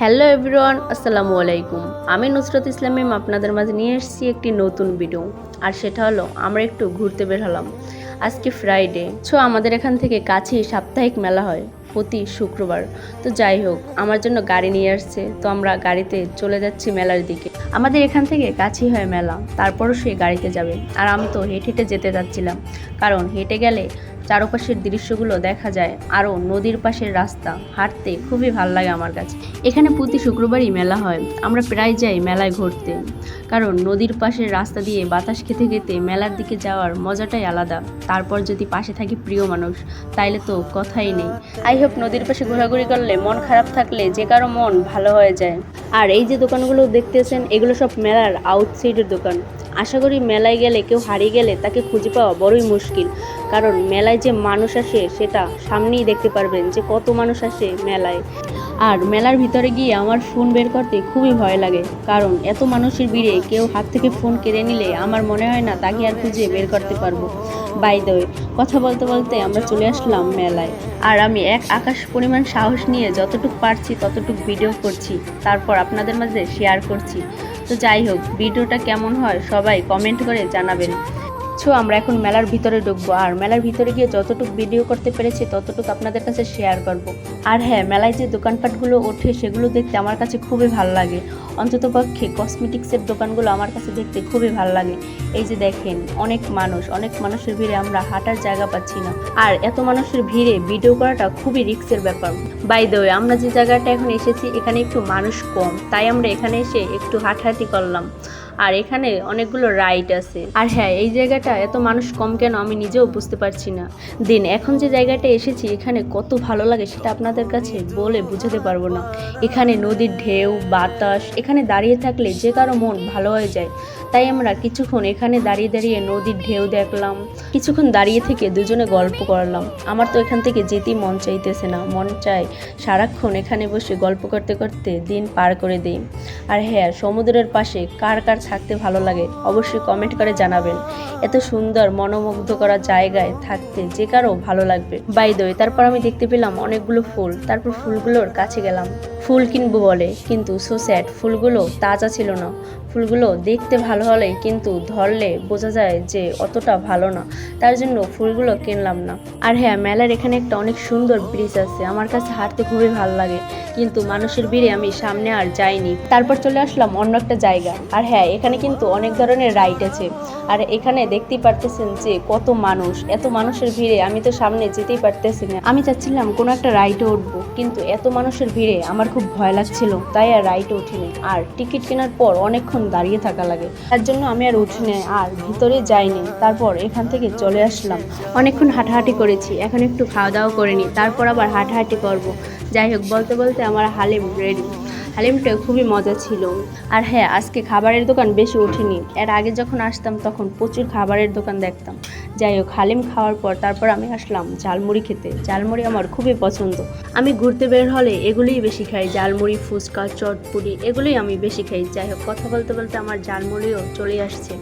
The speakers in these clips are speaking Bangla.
হ্যালো এভরিওয়ান, আসসালামু আলাইকুম। আমি নুসরাত ইসলাম ম্যাম আপনাদের মাঝে নিয়ে এসেছি একটি নতুন ভিডিও। আর সেটা হলো আমরা একটু ঘুরতে বের হলাম। আজকে ফ্রাইডে, আমাদের এখান থেকে কাছেই সাপ্তাহিক মেলা হয় প্রতি শুক্রবার। তো যাই হোক, আমার জন্য গাড়ি নিয়ে আসছে, তো আমরা গাড়িতে চলে যাচ্ছি মেলার দিকে। আমাদের এখান থেকে কাছেই হয় মেলা, তারপরও সে গাড়িতে যাবে। আর আমি তো হেঁটে হেঁটে যেতে যাচ্ছিলাম, কারণ হেঁটে গেলে চারপাশের দৃশ্যগুলো দেখা যায়, আরও নদীর পাশের রাস্তা হাঁটতে খুবই ভালো লাগে আমার কাছে। এখানে প্রতি শুক্রবারই মেলা হয়, আমরা প্রায় যাই মেলায় ঘুরতে, কারণ নদীর পাশের রাস্তা দিয়ে বাতাস খেতে খেতে মেলার দিকে যাওয়ার মজাটাই আলাদা। তারপর যদি পাশে থাকে প্রিয় মানুষ, তাইলে তো কথাই নেই। আই হোপ নদীর পাশে ঘোরাঘুরি করলে, মন খারাপ থাকলে যে কারো মন ভালো হয়ে যায়। আর এই যে দোকানগুলো দেখতেছেন, এগুলো সব মেলার আউটসাইডের দোকান। আশা করি মেলায় গেলে কেউ হারিয়ে গেলে তাকে খুঁজে পাওয়া বড়ই মুশকিল, কারণ মেলায় যে মানুষ আসে সেটা সামনেই দেখতে পারবেন যে কত মানুষ আসে মেলায়। আর মেলার ভিতরে গিয়ে আমার ফোন বের করতে খুবই ভয় লাগে, কারণ এত মানুষের ভিড়ে কেউ হাত থেকে ফোন কেড়ে নিলে আমার মনে হয় না তাকে আর খুঁজে বের করতে পারবো। বাই দ্য ওয়ে, কথা বলতে বলতে আমরা চলে আসলাম মেলায়। আর আমি এক আকাশ পরিমাণ সাহস নিয়ে যতটুকু পারছি ততটুকু ভিডিও করছি, তারপর আপনাদের মাঝে শেয়ার করছি। তো যাই হোক, ভিডিওটা কেমন হয় সবাই কমেন্ট করে জানাবেন। আমরা এখন মেলার ভিতরে ঢুকবো, আর মেলার ভিতরে গিয়ে যতটুকু ভিডিও করতে পেরেছি ততটুকু আপনাদের কাছে শেয়ার করব। আর হ্যাঁ, মেলায় যে দোকানপাটগুলো ওঠে সেগুলো দেখতে আমার কাছে খুবই ভালো লাগে। অন্ততপক্ষে কসমেটিক্সের দোকানগুলো আমার কাছে দেখতে খুবই ভালো লাগে। এই যে দেখেন, অনেক মানুষের ভিড়ে আমরা হাঁটার জায়গা পাচ্ছি না। আর এত মানুষের ভিড়ে ভিডিও করাটা খুবই রিস্কের ব্যাপার। বাই দ্য ওয়ে, আমরা যে জায়গাটা এখন এসেছি এখানে একটু মানুষ কম, তাই আমরা এখানে এসে একটু হাঁটাহাঁটি করলাম। আর এখানে অনেকগুলো রাইড আছে। আর হ্যাঁ, এই জায়গাটা এত মানুষ কম কেন আমি নিজেও বুঝতে পারছি না। এখন যে জায়গাটা এসেছি এখানে কত ভালো লাগে সেটা আপনাদের কাছে বলে বুঝাতে পারবো না। এখানে নদীর ঢেউ, বাতাস, এখানে দাঁড়িয়ে থাকলে যে কারো মন ভালো হয়ে যায়। তাই আমরা কিছুক্ষণ এখানে দাঁড়িয়ে দাঁড়িয়ে নদীর ঢেউ দেখলাম, কিছুক্ষণ দাঁড়িয়ে থেকে দুজনে গল্প করলাম। আমার তো এখান থেকে যেতেই মন চাইতেছে না, মন চায় সারাক্ষণ এখানে বসে গল্প করতে করতে দিন পার করে দিই। আর হ্যাঁ, সমুদ্রের পাশে কার কার থাকতে ভালো লাগে অবশ্যই কমেন্ট করে জানাবেন। এত সুন্দর মনোমুগ্ধ করা জায়গায় থাকতে যে কারো ভালো লাগবে। বাই দ্য ওয়ে, তারপর আমি দেখতে পেলাম অনেকগুলো ফুল, তারপর ফুলগুলোর কাছে গেলাম। ফুল কিনবো বলে, কিন্তু সো স্যাড, ফুলগুলো তাজা ছিল না। ফুলগুলো দেখতে ভালো হলে কিন্তু ধরলে বোঝা যায় যে অতটা ভালো না, তার জন্য ফুলগুলো কিনলাম না। আর হ্যাঁ, মেলার এখানে একটা অনেক সুন্দর ব্রিজ আছে, আমার কাছে হাঁটতে খুবই ভালো লাগে, কিন্তু মানুষের ভিড়ে আমি সামনে আর যাইনি। তারপর চলে আসলাম অন্য একটা জায়গা। আর হ্যাঁ, এখানে কিন্তু অনেক ধরনের রাইড আছে। আর এখানে দেখতেই পারতেছেন যে কত মানুষ, এত মানুষের ভিড়ে আমি তো সামনে যেতেই পারতেছি না। আমি চাচ্ছিলাম কোনো একটা রাইডে উঠবো, কিন্তু এত মানুষের ভিড়ে আমার খুব ভয় লাগছিল, তাই আর রাইডে উঠিনি। আর টিকিট কেনার পর অনেকক্ষণ দাঁড়িয়ে থাকা লাগে, তার জন্য আমি আর উঠিনি আর ভিতরে যাইনি। তারপর এখান থেকে চলে আসলাম। অনেকক্ষণ হাঁটাহাঁটি করেছি, এখন একটু খাওয়া দাওয়া করে নিই, তারপর আবার হাঁটাহাঁটি করব। যাই হোক, বলতে বলতে আমার হালিম রেডি। হালিমটা খুবই মজা ছিল। আর হ্যাঁ, আজকে খাবারের দোকান বেশি ওঠেনি, এর আগে যখন আসতাম তখন প্রচুর খাবারের দোকান দেখতাম। যাই হোক, হালিম খাওয়ার পর তারপর আমি আসলাম ঝালমুড়ি খেতে। ঝালমুড়ি আমার খুবই পছন্দ, আমি ঘুরতে বের হলে এগুলোই বেশি খাই। ঝালমুড়ি, ফুচকা, চটপুরি, এগুলোই আমি বেশি খাই। যাই হোক, কথা বলতে বলতে আমার ঝালমুড়িও চলে আসছে।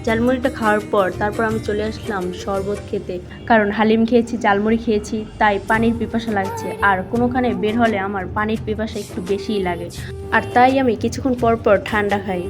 ঝালমুড়িটা খাওয়ার পর তারপর আমি চলে আসলাম শরবত খেতে, কারণ হালিম খেয়েছি, ঝালমুড়ি খেয়েছি, তাই পানির পিপাসা লাগছে। আর কোনোখানে বের হলে আমার পানির পিপাসা একটু বেশিই লাগে, আর তাই আমি কিছুক্ষণ পর পর ঠান্ডা খাই।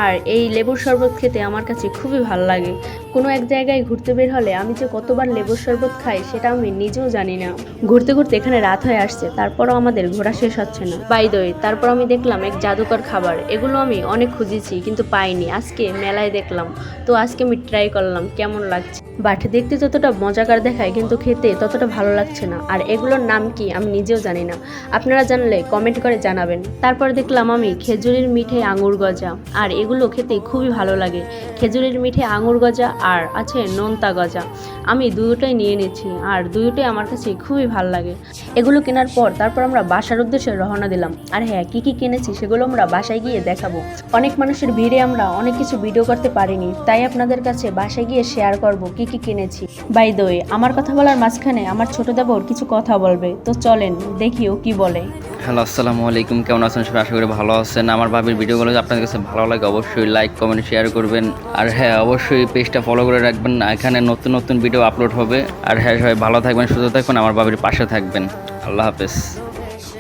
আর এই লেবুর শরবত খেতে আমার কাছে খুবই ভালো লাগে। কোনো এক জায়গায় ঘুরতে বের হলে আমি যে কতবার লেবুর শরবত খাই সেটা আমি নিজেও জানি না। ঘুরতে ঘুরতে এখানে রাত হয়ে আসছে, তারপরও আমাদের ঘোরা শেষ হচ্ছে না। বাই দ্য ওয়ে, তারপর আমি দেখলাম এক জাদুকর খাবার, এগুলো আমি অনেক খুঁজেছি কিন্তু পাইনি, আজকে মেলায় দেখলাম, তো আজকে আমি ট্রাই করলাম কেমন লাগছে। বাট দেখতে যতটা মজাকার দেখায় কিন্তু খেতে ততটা ভালো লাগছে না। আর এগুলোর নাম কি আমি নিজেও জানি না, আপনারা জানলে কমেন্ট করে জানাবেন। তারপর দেখলাম আমি খেজুরের মিঠে আঙুর গজা, আর এগুলো খেতে খুবই ভালো লাগে। খেজুরের মিঠে আঙুর গজা আর আছে নোনতা গজা, আমি দুটোই নিয়ে নিচ্ছি, আর দুটোই আমার কাছে খুবই ভালো লাগে। এগুলো কেনার পর তারপর আমরা বাসার উদ্দেশ্যে রওনা দিলাম। আর হ্যাঁ, কি কি কিনেছি সেগুলো আমরা বাসায় গিয়ে দেখাবো। অনেক মানুষের ভিড়ে আমরা অনেক কিছু ভিডিও করতে পারিনি, তাই আপনাদের কাছে বাসায় গিয়ে শেয়ার করব কি কি কিনেছি। বাই দ্য ওয়ে, আমার কথা বলার মাঝখানে আমার ছোট দেবর কিছু কথা বলবে, তো চলেন দেখি ও কি বলে। হ্যালো, আসসালামু আলাইকুম। কেমন আছেন সবাই? আশা করি ভালো আছেন। আমার ভাবির ভিডিওগুলো যদি আপনাদের কাছে ভালো লাগে অবশ্যই লাইক, কমেন্ট, শেয়ার করবেন। আর হ্যাঁ, অবশ্যই পেজটা ফলো করে রাখবেন, এখানে নতুন নতুন ভিডিও আপলোড হবে। আর হ্যাঁ, সবাই ভালো থাকবেন, সুস্থ থাকবেন, আমার ভাবির পাশে থাকবেন। আল্লাহ হাফেজ।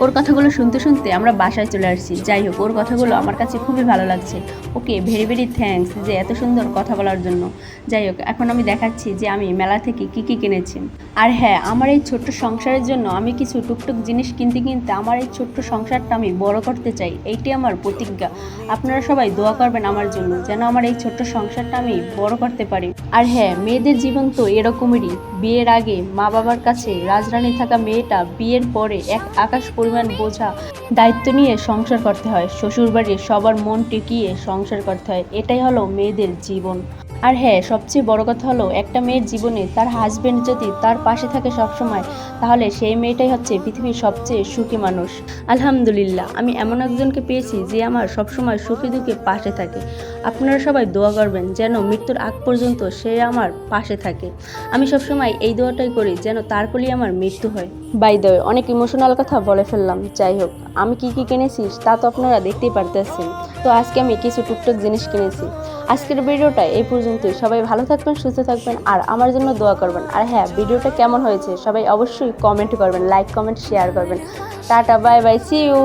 ওর কথাগুলো শুনতে শুনতে আমরা বাসায় চলে আসছি। যাই হোক, ওর কথাগুলো আমার কাছে খুবই ভালো লাগছে। ওকে ভেরি ভেরি থ্যাঙ্কস যে এত সুন্দর কথা বলার জন্য। যাই হোক, এখন আমি দেখাচ্ছি যে আমি মেলা থেকে কি কি কিনেছি। আর হ্যাঁ, আমার এই ছোট্ট সংসারের জন্য আমি কিছু টুকটুক জিনিস কিনতে কিনতে আমার এই ছোট্ট সংসারটা আমি বড় করতে চাই, এইটাই আমার প্রতিজ্ঞা। আপনারা সবাই দোয়া করবেন আমার জন্য, যেন আমার এই ছোট্ট সংসারটা আমি বড় করতে পারি। আর হ্যাঁ, মেয়েদের জীবন তো এরকমই। বিয়ের আগে মা বাবার কাছে রাজরানী থাকা মেয়েটা বিয়ের পরে এক আকাশ পরিমাণ বোঝা দায়িত্ব নিয়ে সংসার করতে হয়। শ্বশুরবাড়ির সবার মন টিকিয়ে সংসার করতে হয়। এটাই হলো মেয়েদের জীবন। আর হ্যাঁ, সবচেয়ে বড় কথা হলো একটা মেয়ের জীবনে তার হাজবেন্ড যদি তার পাশে থাকে সবসময়, তাহলে সেই মেয়েটাই হচ্ছে পৃথিবীর সবচেয়ে সুখী মানুষ। আলহামদুলিল্লাহ, আমি এমন একজনকে পেয়েছি যে আমার সবসময় সুখে দুঃখে পাশে থাকে। আপনারা সবাই দোয়া করবেন যেন মৃত্যুর আগ পর্যন্ত সে আমার পাশে থাকে। আমি সবসময় এই দোয়াটাই করি যেন তার কোলেই আমার মৃত্যু হয়। বাই দ্য ওয়ে, অনেক ইমোশনাল কথা বলে ফেললাম। যাই হোক, আমি কি কি কিনেছি তা তো আপনারা দেখতেই পারতেছেন। তো আজকে আমি কিছু টুকটাক জিনিস কিনেছি। আজকের ভিডিওটা এই পর্যন্তই। সবাই ভালো থাকবেন, সুস্থ থাকবেন, আর আমার জন্য দোয়া করবেন। আর হ্যাঁ, ভিডিওটা কেমন হয়েছে সবাই অবশ্যই কমেন্ট করবেন, লাইক কমেন্ট শেয়ার করবেন। Tata, bye bye, see you.